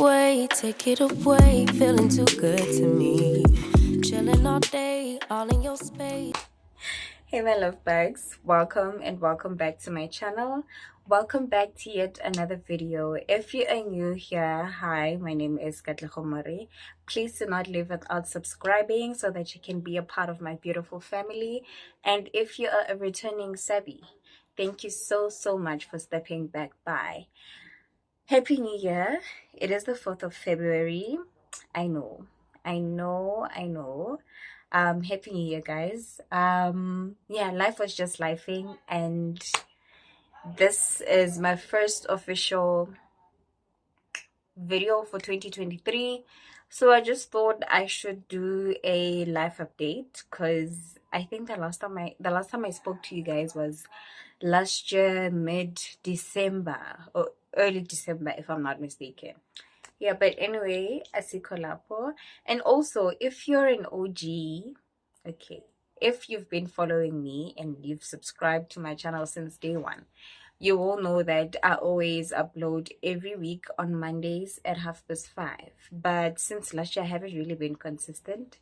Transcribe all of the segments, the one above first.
away, take it away. Feeling too good to me. Chilling all day, all in your space. Hey my love bugs, welcome and welcome back to my channel. Welcome back to yet another video. If you are new here, hi, my name is Katlego More. Please do not leave without subscribing so that you can be a part of my beautiful family. And if you are a returning savvy, thank you so much for stepping back by. Happy New Year. It is the 4th of February. I know. Happy New Year, guys. Yeah, life was just lifing, and this is my first official video for 2023. So I just thought I should do a life update because I think the last time I spoke to you guys was last year, mid-December or early December, if I'm not mistaken. Yeah, but anyway, asiko lapho. And also, if you're an OG, okay, if you've been following me and you've subscribed to my channel since day one, you all know that I always upload every week on Mondays at 5:30. But since last year, I haven't really been consistent.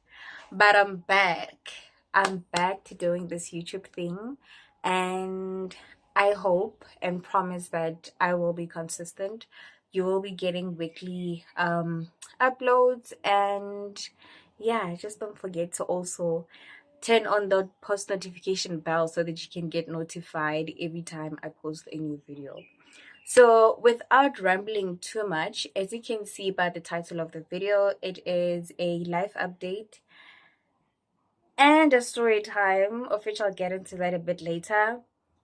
But I'm back. I'm back to doing this YouTube thing. And I hope and promise that I will be consistent. You will be getting weekly uploads. And yeah, just don't forget to also turn on the post notification bell so that you can get notified every time I post a new video. So without rambling too much, as you can see by the title of the video, it is a life update and a story time, of which I'll get into that a bit later.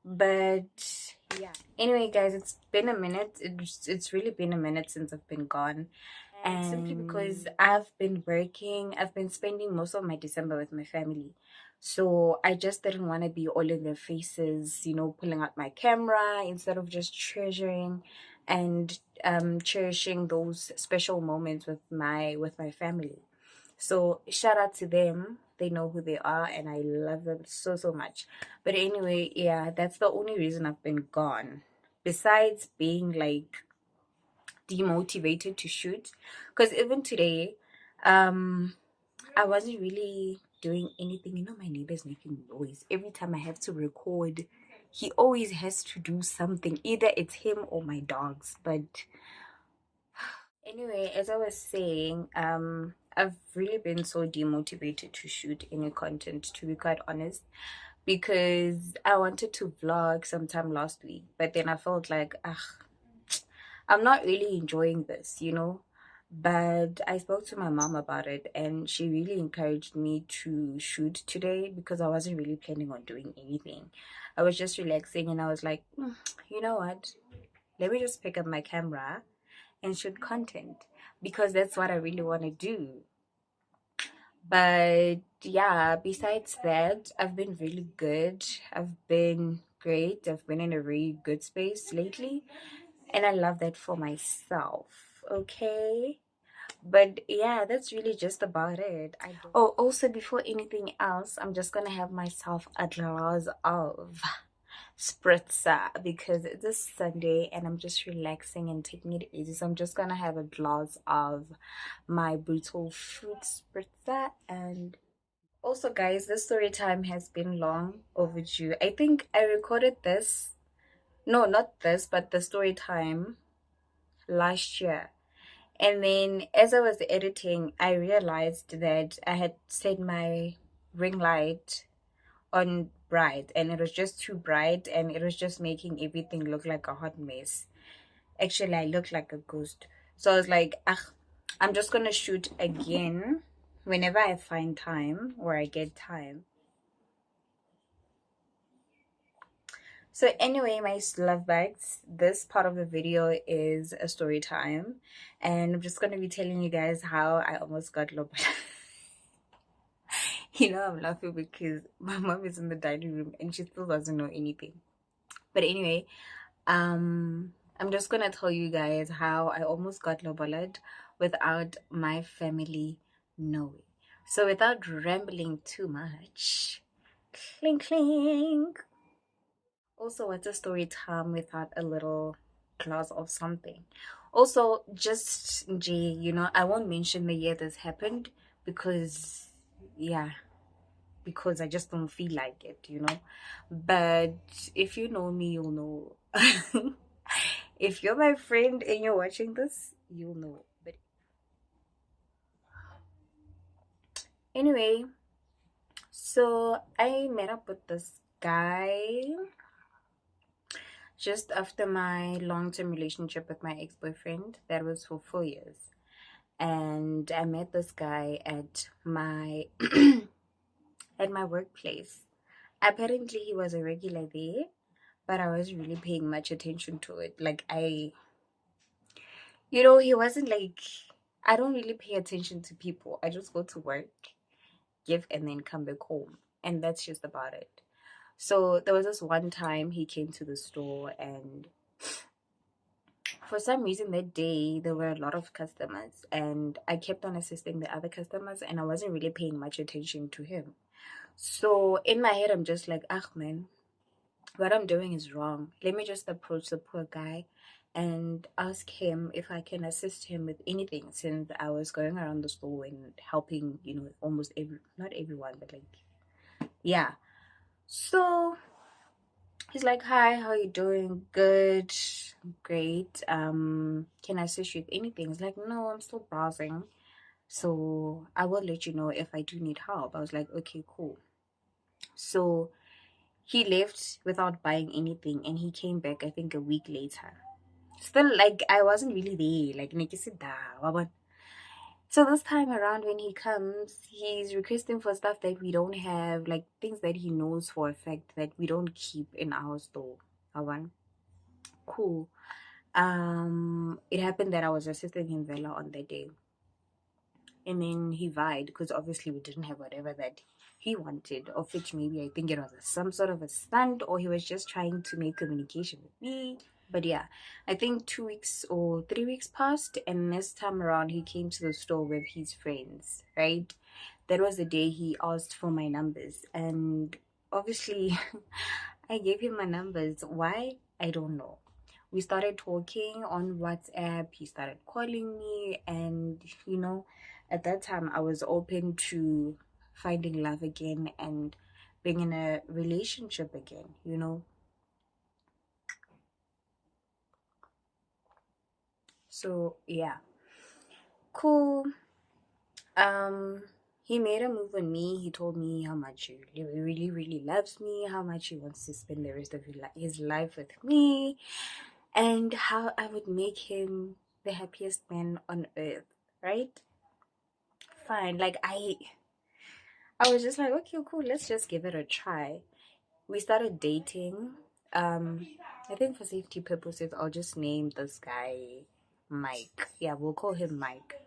But yeah, anyway guys, it's been a minute. It's really been a minute since I've been gone. And simply because I've been working, I've been spending most of my December with my family. So I just didn't want to be all in their faces, pulling out my camera instead of just treasuring and cherishing those special moments with my family. So shout out to them. They know who they are and I love them so much. But anyway, yeah, that's the only reason I've been gone. Besides being like demotivated to shoot, because even today I wasn't really doing anything. My neighbor's making noise every time I have to record. He always has to do something, either it's him or my dogs. But anyway, as I was saying, I've really been so demotivated to shoot any content, to be quite honest, because I wanted to vlog sometime last week, but then I felt like I'm not really enjoying this. But I spoke to my mom about it and she really encouraged me to shoot today because I wasn't really planning on doing anything. I was just relaxing and I was like, you know what? Let me just pick up my camera and shoot content because that's what I really want to do. But yeah, besides that, I've been really good. I've been great. I've been in a really good space lately. And I love that for myself. Okay. But yeah, that's really just about it. Oh, also before anything else, I'm just gonna have myself a glass of spritzer because it's a Sunday and I'm just relaxing and taking it easy. So I'm just gonna have a glass of my brutal fruit spritzer. And also guys, this story time has been long overdue. I think I recorded this, no, not this, but the story time last year. And then as I was editing, I realized that I had set my ring light on bright and it was just too bright and it was just making everything look like a hot mess. Actually, I looked like a ghost. So I was like, I'm just gonna shoot again whenever I find time or I get time. So anyway, my love bags, this part of the video is a story time and I'm just going to be telling you guys how I almost got lobola. I'm laughing because my mom is in the dining room and she still doesn't know anything. But anyway, I'm just going to tell you guys how I almost got lobolad without my family knowing. So without rambling too much, clink clink. Also, what's a story time without a little glass of something? Also, just J, I won't mention the year this happened because, yeah, because I just don't feel like it. But if you know me, you'll know. If you're my friend and you're watching this, you'll know. But anyway, so I met up with this guy just after my long-term relationship with my ex-boyfriend. That was for 4 years. And I met this guy at my at my workplace. Apparently he was a regular there, but I wasn't really paying much attention to it. Like he wasn't like, I don't really pay attention to people. I just go to work, give, and then come back home. And that's just about it. So there was this one time he came to the store, and for some reason that day there were a lot of customers, and I kept on assisting the other customers, and I wasn't really paying much attention to him. So in my head, I'm just like, ah, man, what I'm doing is wrong. Let me just approach the poor guy and ask him if I can assist him with anything, since I was going around the store and helping, almost not everyone, but like, yeah. So he's like, hi, how you doing? Good, great. Can I assist you with anything? He's like, no, I'm still browsing. So I will let you know if I do need help. I was like, okay, cool. So he left without buying anything, and he came back, I think, a week later. Still, like, I wasn't really there. Like, ne ke se da, wa bona? So this time around, when he comes, he's requesting for stuff that we don't have, like things that he knows for a fact that we don't keep in our store. Wa bona? Cool. It happened that I was assisting him Vela on that day. And then he vied because obviously we didn't have whatever that he wanted, of which maybe I think it was some sort of a stunt, or he was just trying to make communication with me. But yeah, I think 2 weeks or 3 weeks passed, and this time around he came to the store with his friends, right? That was the day he asked for my numbers, and obviously I gave him my numbers. Why? I don't know. We started talking on WhatsApp. He started calling me, and at that time I was open to finding love again and being in a relationship again. So yeah, cool. Um, he made a move on me. He told me how much he really, really loves me, how much he wants to spend the rest of his life with me, and how I would make him the happiest man on earth, right? Fine. Like I was just like, okay, cool, let's just give it a try. We started dating. Um, I think for safety purposes, I'll just name this guy Mike. Yeah, we'll call him Mike.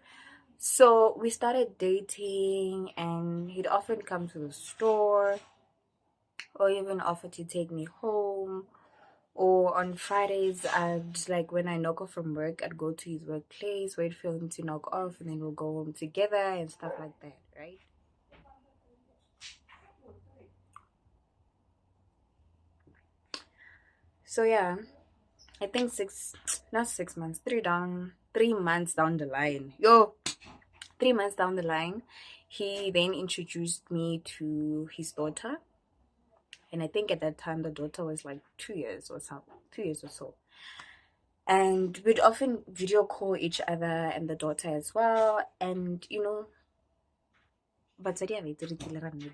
So we started dating, and he'd often come to the store or even offer to take me home. Or on Fridays, like when I knock off from work, I'd go to his workplace, wait for him to knock off, and then we'll go home together and stuff like that, right? So yeah, I think not 6 months, 3 months down the line. 3 months down the line, he then introduced me to his daughter. And I think at that time the daughter was like 2 years or so, 2 years or so. And we'd often video call each other and the daughter as well. And but sorry, I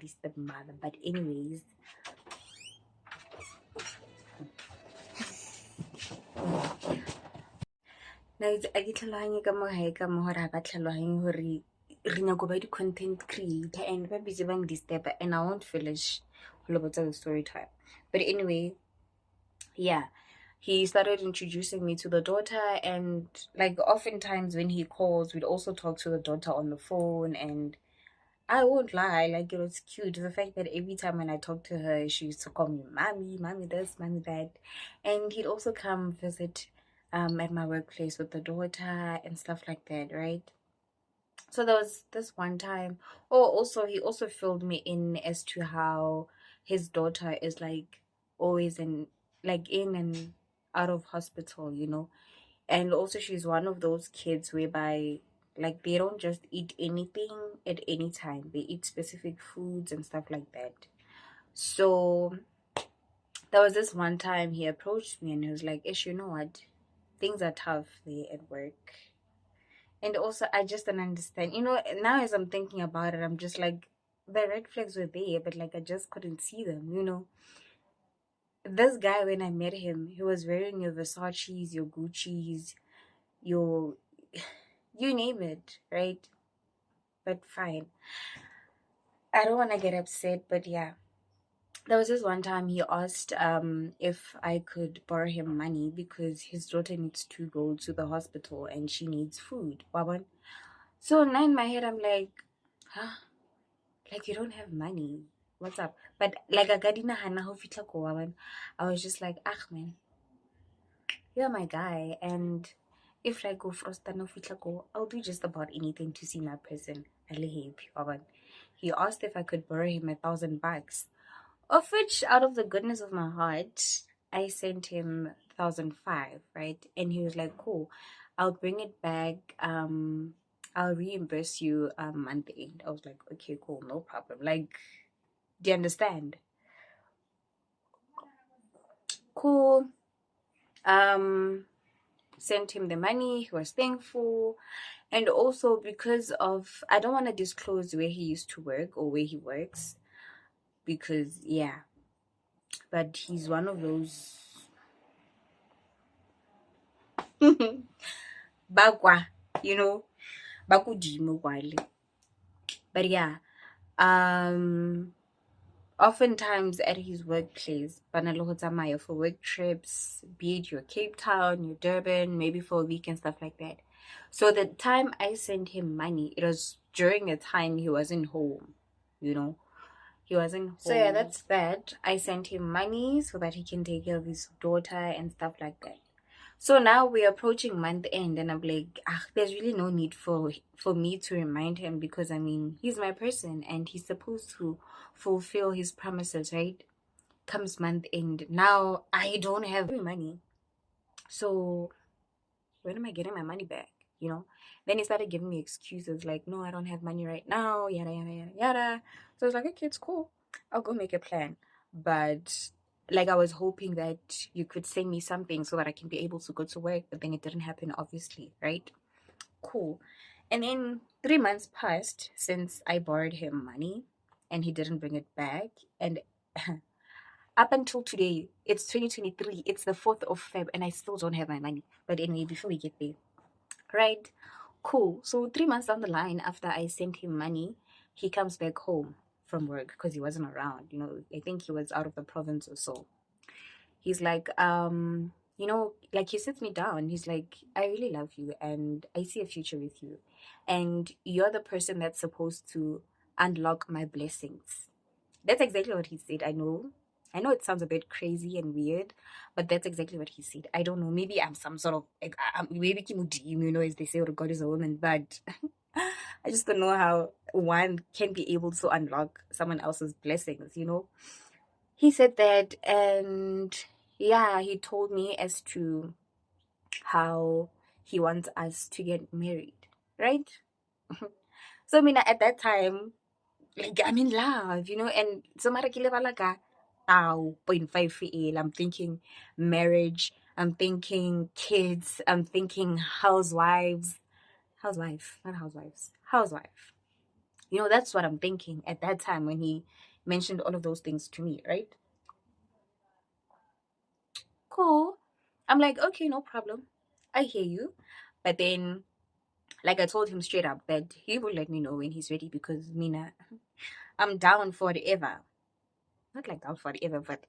stepmother. But anyways, now it's a tlhaloganye ka mo hae ka mo hore ha ba tlhaloganye hore re nyako ba di-content creator and ba busy bang disturb, and I won't finish all about the story time. But anyway, yeah, he started introducing me to the daughter, and like oftentimes when he calls, we'd also talk to the daughter on the phone. And I won't lie, like it was cute, the fact that every time when I talked to her, she used to call me mommy, mommy this, mommy that. And he'd also come visit at my workplace with the daughter and stuff like that, right? So there was this one time. Oh, also he also filled me in as to how his daughter is like always in and out of hospital. And also, she's one of those kids whereby, like, they don't just eat anything at any time. They eat specific foods and stuff like that. So there was this one time he approached me and he was like, Ish, you know what? Things are tough there at work. And also, I just don't understand. Now as I'm thinking about it, I'm just like, the red flags were there, but like I just couldn't see them. This guy, when I met him, he was wearing your Versace's, your Gucci's, your you name it, right? But fine. I don't want to get upset, but yeah. There was this one time he asked if I could borrow him money because his daughter needs to go to the hospital and she needs food. Wawan. So now in my head I'm like, huh? Like, you don't have money. What's up? But like I got in a hana ho fitla ko, wawan. I was just like, ah man, you're my guy, and if I go frosta no fitla ko, I'll do just about anything to see my person. He asked if I could borrow him $1,000. Of which, out of the goodness of my heart, I sent him 1,005, right? And he was like, cool, I'll bring it back. I'll reimburse you month end. I was like, okay, cool, no problem. Like, do you understand? Cool. Sent him the money. He was thankful. And also because of, I don't want to disclose where he used to work or where he works because, yeah, but he's one of those bagwa, you know, bakudimo kwale. But yeah, um, oftentimes at his workplace, banalohotamaya for work trips, be it your Cape Town, your Durban, maybe for a week and stuff like that. So the time I sent him money, it was during a time he wasn't home, you know. He wasn't home. So yeah, that's that. I sent him money so that he can take care of his daughter and stuff like that. So now we're approaching month end, and I'm like, there's really no need for me to remind him because I mean he's my person and he's supposed to fulfill his promises, right? Comes month end, now I don't have money, so when am I getting my money back? You know? Then he started giving me excuses like, no, I don't have money right now, yada yada yada yada. So I was like, okay, it's cool. I'll go make a plan. But like I was hoping that you could send me something so that I can be able to go to work, but then it didn't happen, obviously, right? Cool. And then 3 months passed since I borrowed him money and he didn't bring it back. And up until today, it's 2023, it's the 4th of Feb, and I still don't have my money. But anyway, before we get there, right? Cool. So 3 months down the line, after I sent him money, he comes back home from work because he wasn't around. I think he was out of the province or so. He's like, like he sits me down. He's like, I really love you and I see a future with you. And you're the person that's supposed to unlock my blessings. That's exactly what he said. I know. I know it sounds a bit crazy and weird, but that's exactly what he said. I don't know. Maybe I'm some sort of like maybe kimudim, as they say, or God is a woman, but I just don't know how one can be able to unlock someone else's blessings. He said that, and yeah, he told me as to how he wants us to get married, right? So I mean, at that time, like I'm in love, and so like ow, 0.5 VL. I'm thinking marriage, I'm thinking kids, I'm thinking housewife, not housewives, housewife. That's what I'm thinking at that time when he mentioned all of those things to me, right? Cool. I'm like, okay, no problem. I hear you. But then, like I told him straight up that he will let me know when he's ready because Mina, I'm down for whatever. Not like down for whatever, but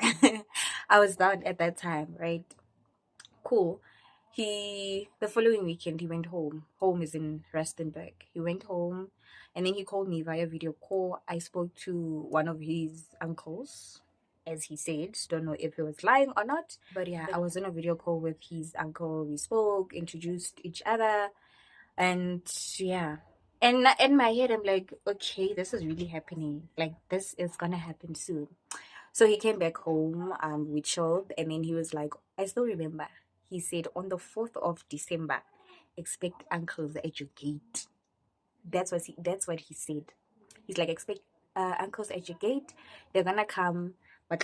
I was down at that time, right? Cool. The following weekend, he went home. Home is in Rustenburg. He went home and then he called me via video call. I spoke to one of his uncles, as he said. Don't know if he was lying or not. But yeah, I was on a video call with his uncle. We spoke, introduced each other, and yeah. And in my head, I'm like, okay, this is really happening. Like, this is gonna happen soon. So he came back home, we chilled, and then he was like, I still remember. he said on the 4th of December, expect uncles at your gate. That's what he said. He's like, expect uncles at your gate. They're gonna come. But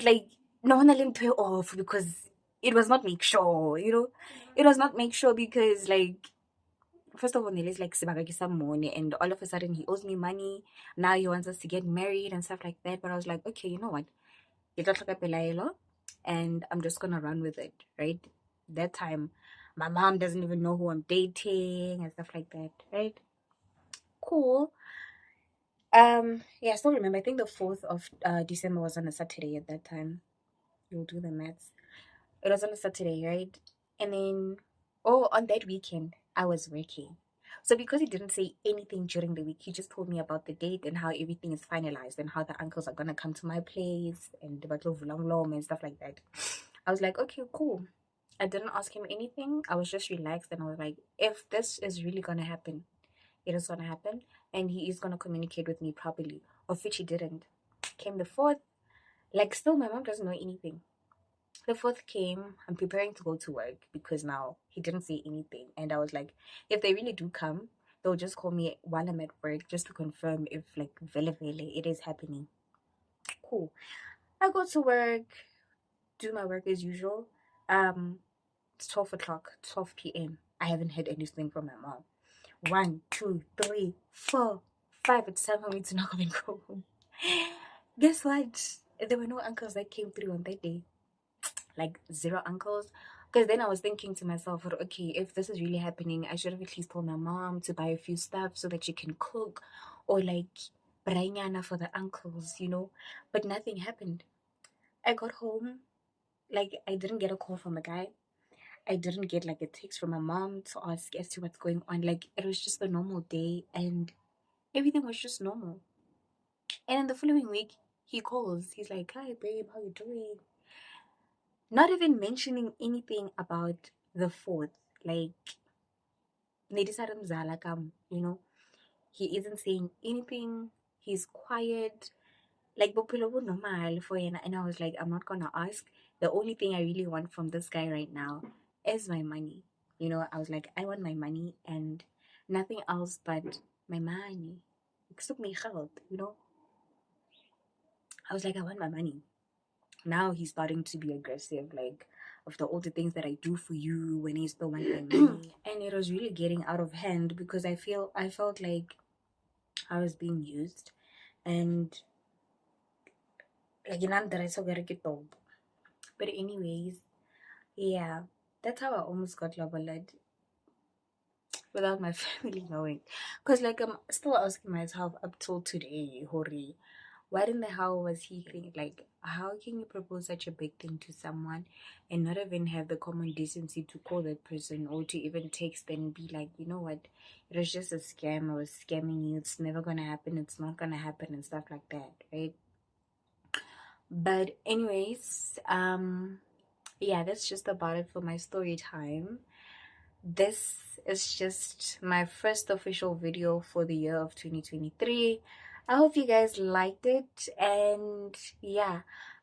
like, no one let him pay off because it was not make sure, it was not make sure because like, first of all, Nele's like sebaka ke sa money, and all of a sudden he owes me money. Now he wants us to get married and stuff like that. But I was like, okay, you know what? Ke tlo tlhoka pelaelo, and I'm just gonna run with it, right? That time, my mom doesn't even know who I'm dating and stuff like that, right? Cool. Yeah, I still remember. I think the 4th of December was on a Saturday at that time. You'll do the maths. It was on a Saturday, right? And then, oh, on that weekend, I was working. So because he didn't say anything during the week, he just told me about the date and how everything is finalized and how the uncles are gonna come to my place and the battle of Long and stuff like that. I was like, okay, cool. I didn't ask him anything. I was just relaxed and I was like, if this is really gonna happen, it is gonna happen, and he is gonna communicate with me properly. Of which he didn't. Came the 4th, like still my mom doesn't know anything. The 4th came, I'm preparing to go to work because now he didn't say anything. And I was like, if they really do come, they'll just call me while I'm at work just to confirm if, like, vele it is happening. Cool. I go to work, do my work as usual. It's 12 o'clock, 12 p.m. I haven't heard anything from my mom. 1, 2, 3, 4, 5. It's time for me to knock up and go home. Guess what? There were no uncles that came through on that day. Like, zero uncles. Because then I was thinking to myself, okay, if this is really happening, I should have at least told my mom to buy a few stuff so that she can cook, or like brainyana for the uncles. But nothing happened. I got home, like, I didn't get a call from a guy. I didn't get like a text from my mom to ask as to what's going on. Like, it was just a normal day and everything was just normal. And then the following week, he calls. He's like, hi, babe, how you doing? Not even mentioning anything about the 4th. Like, he isn't saying anything. He's quiet. Like, bophelo bo normal for yena. And I was like, I'm not gonna ask. The only thing I really want from this guy right now is my money. I was like, I want my money and nothing else but my money. Ek my geld. I was like, I want my money. Now he's starting to be aggressive, like, of all the things that I do for you when he still want my money. And it was really getting out of hand because I felt like I was being used, and like that I saw get told. But anyways, yeah, that's how I almost got love without my family knowing. Because like, I'm still asking myself up till today, Hori, what in the hell was he thinking? Like, how can you propose such a big thing to someone and not even have the common decency to call that person or to even text and be like, you know what, it was just a scam, I was scamming you, it's never gonna happen, it's not gonna happen, and stuff like that, right? But anyways, yeah, that's just about it for my story time. This is just my first official video for the year of 2023. I hope you guys liked it, and yeah,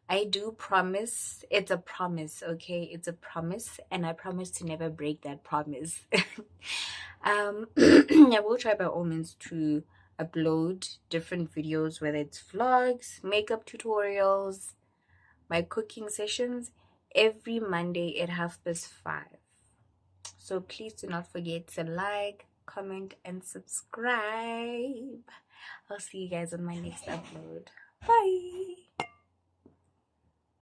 I do promise, it's a promise, okay? It's a promise, and I promise to never break that promise. I will try by all means to upload different videos, whether it's vlogs, makeup tutorials, my cooking sessions, every Monday at 5:30. So please do not forget to like, comment, and subscribe. I'll see you guys on my next upload. Bye.